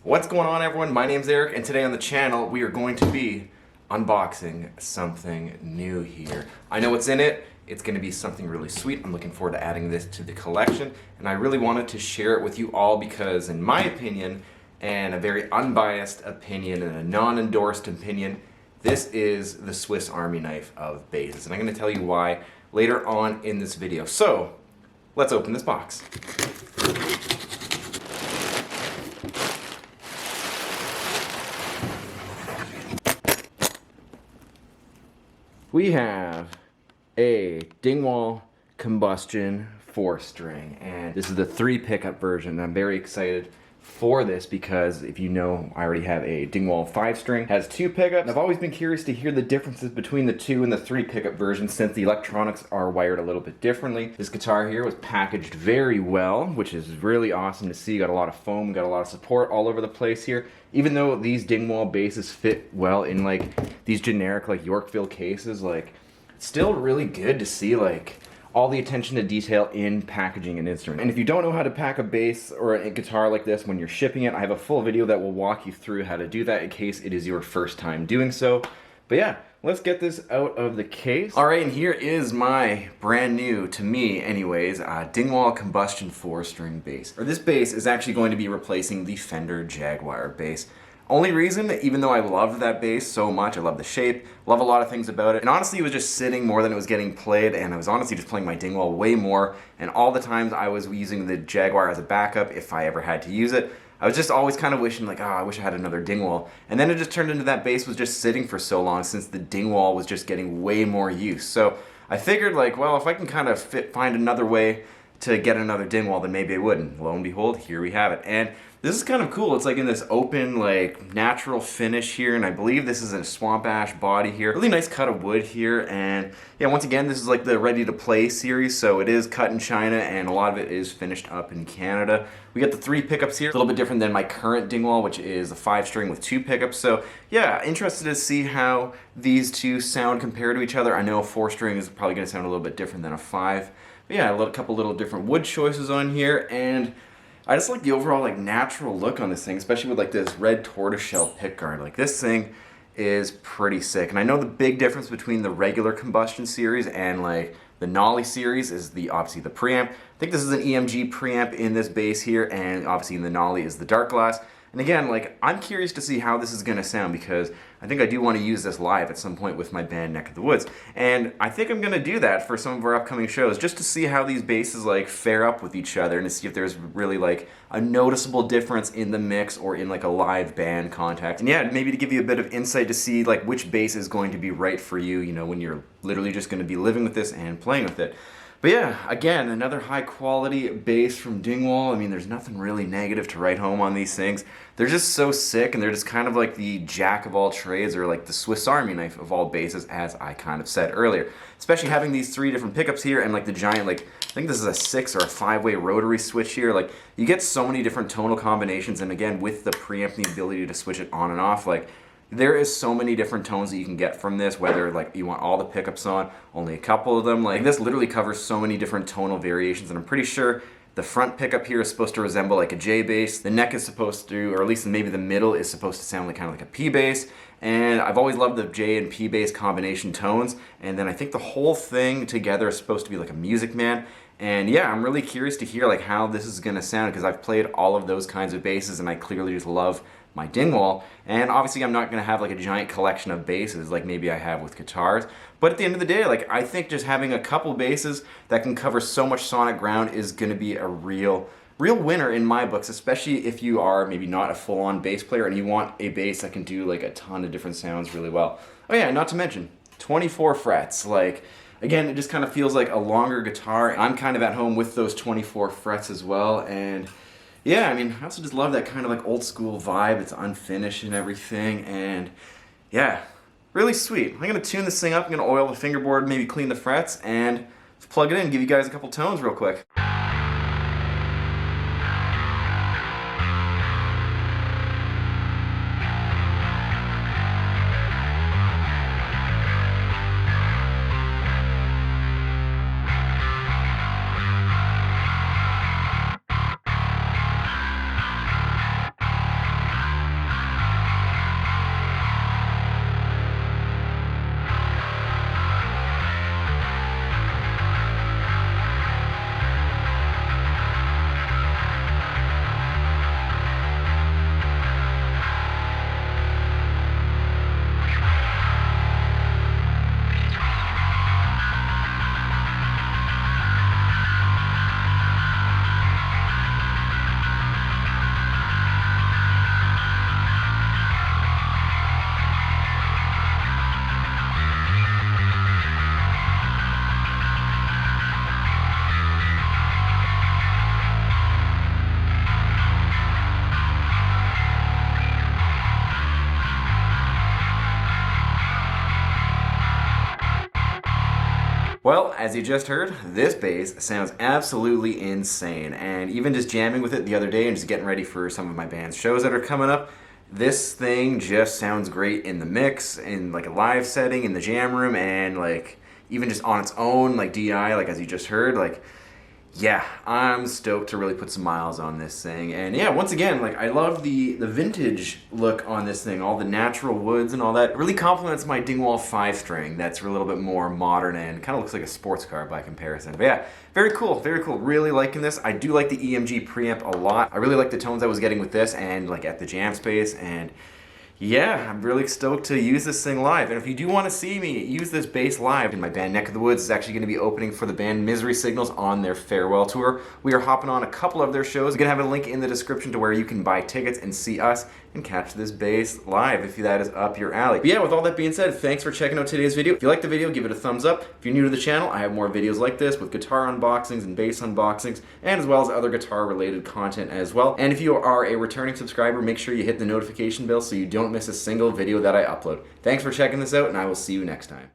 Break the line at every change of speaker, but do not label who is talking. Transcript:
What's going on, everyone? My name's Eric, and today on the channel we are going to be unboxing something new here. I know what's in it. It's going to be something really sweet. I'm looking forward to adding this to the collection, and I really wanted to share it with you all because, in my opinion, and a very unbiased opinion and a non-endorsed opinion, this is the Swiss Army knife of bases, and I'm going to tell you why later on in this video. So, let's open this box. We have a Dingwall Combustion 4-string, and this is the 3 pickup version. I'm very excited for this because, if you know, I already have a Dingwall 5-string. Has 2 pickups. I've always been curious to hear the differences between the 2 and the 3 pickup version since the electronics are wired a little bit differently. This guitar here was packaged very well, which is really awesome to see. Got a lot of foam, got a lot of support all over the place here. Even though these Dingwall bases fit well in like these generic like Yorkville cases, like it's still really good to see like all the attention to detail in packaging an instrument. And if you don't know how to pack a bass or a guitar like this when you're shipping it, I have a full video that will walk you through how to do that in case it is your first time doing so. But yeah, let's get this out of the case. All right, and here is my brand new, to me anyways, Dingwall Combustion 4-string bass. This bass is actually going to be replacing the Fender Jaguar bass. Only reason, even though I loved that bass so much, I love the shape, love a lot of things about it, and honestly it was just sitting more than it was getting played, and I was honestly just playing my Dingwall way more, and all the times I was using the Jaguar as a backup if I ever had to use it, I was just always kind of wishing like, oh, I wish I had another Dingwall. And then it just turned into that bass was just sitting for so long since the Dingwall was just getting way more use. So I figured like, well, if I can kind of find another way to get another Dingwall, then maybe I would. And lo and behold, here we have it. And this is kind of cool. It's like in this open, like natural finish here, and I believe this is a swamp ash body here. Really nice cut of wood here, and yeah, once again, this is like the Ready to Play series, so it is cut in China, and a lot of it is finished up in Canada. We got the 3 pickups here, a little bit different than my current Dingwall, which is a 5-string with 2 pickups. So yeah, interested to see how these two sound compared to each other. I know a 4-string is probably going to sound a little bit different than a 5. But yeah, a couple little different wood choices on here, and I just like the overall like natural look on this thing, especially with like this red tortoiseshell pickguard. Like this thing is pretty sick. And I know the big difference between the regular combustion series and like the Nolly series is obviously the preamp. I think this is an EMG preamp in this bass here, and obviously in the Nolly is the dark glass. And again, like I'm curious to see how this is gonna sound because I think I do want to use this live at some point with my band Neck of the Woods. And I think I'm gonna do that for some of our upcoming shows just to see how these basses like fare up with each other and to see if there's really like a noticeable difference in the mix or in like a live band context. And yeah, maybe to give you a bit of insight to see like which bass is going to be right for you, you know, when you're literally just gonna be living with this and playing with it. But yeah, again, another high quality bass from Dingwall. I mean, there's nothing really negative to write home on these things. They're just so sick, and they're just kind of like the jack of all trades, or like the Swiss Army knife of all basses, as I kind of said earlier. Especially having these 3 different pickups here and like the giant, like, I think this is a 6 or a 5-way rotary switch here. Like, you get so many different tonal combinations, and again, with the preamp and the ability to switch it on and off, like, there is so many different tones that you can get from this, whether like you want all the pickups on, only a couple of them. Like this literally covers so many different tonal variations, and I'm pretty sure the front pickup here is supposed to resemble like a J bass. The neck is supposed to, or at least maybe the middle is supposed to sound like kind of like a P bass. And I've always loved the J and P bass combination tones. And then I think the whole thing together is supposed to be like a Music Man. And yeah, I'm really curious to hear like how this is gonna sound because I've played all of those kinds of basses and I clearly just love my Dingwall. And obviously I'm not gonna have like a giant collection of basses like maybe I have with guitars. But at the end of the day, like I think just having a couple basses that can cover so much sonic ground is gonna be a real winner in my books, especially if you are maybe not a full-on bass player and you want a bass that can do like a ton of different sounds really well. Oh yeah, not to mention 24 frets. Like again, it just kind of feels like a longer guitar. I'm kind of at home with those 24 frets as well, and yeah, I mean, I also just love that kind of like old school vibe. It's unfinished and everything, and yeah, really sweet. I'm gonna tune this thing up, I'm gonna oil the fingerboard, maybe clean the frets, and plug it in, give you guys a couple tones real quick. Well, as you just heard, this bass sounds absolutely insane, and even just jamming with it the other day and just getting ready for some of my band's shows that are coming up, this thing just sounds great in the mix, in like a live setting, in the jam room, and like even just on its own, like DI, like as you just heard, like yeah, I'm stoked to really put some miles on this thing. And yeah, once again, like I love the vintage look on this thing, all the natural woods and all that. It really complements my Dingwall 5-string that's a little bit more modern and kind of looks like a sports car by comparison. But yeah, very cool, very cool. Really liking this. I do like the EMG preamp a lot. I really like the tones I was getting with this and like at the jam space, and yeah, I'm really stoked to use this thing live. And if you do want to see me use this bass live, in my band Neck of the Woods is actually going to be opening for the band Misery Signals on their farewell tour. We are hopping on a couple of their shows. I'm going to have a link in the description to where you can buy tickets and see us and catch this bass live if that is up your alley. But yeah, with all that being said, thanks for checking out today's video. If you liked the video, give it a thumbs up. If you're new to the channel, I have more videos like this with guitar unboxings and bass unboxings, and as well as other guitar related content as well. And if you are a returning subscriber, make sure you hit the notification bell so you don't miss a single video that I upload. Thanks for checking this out, and I will see you next time.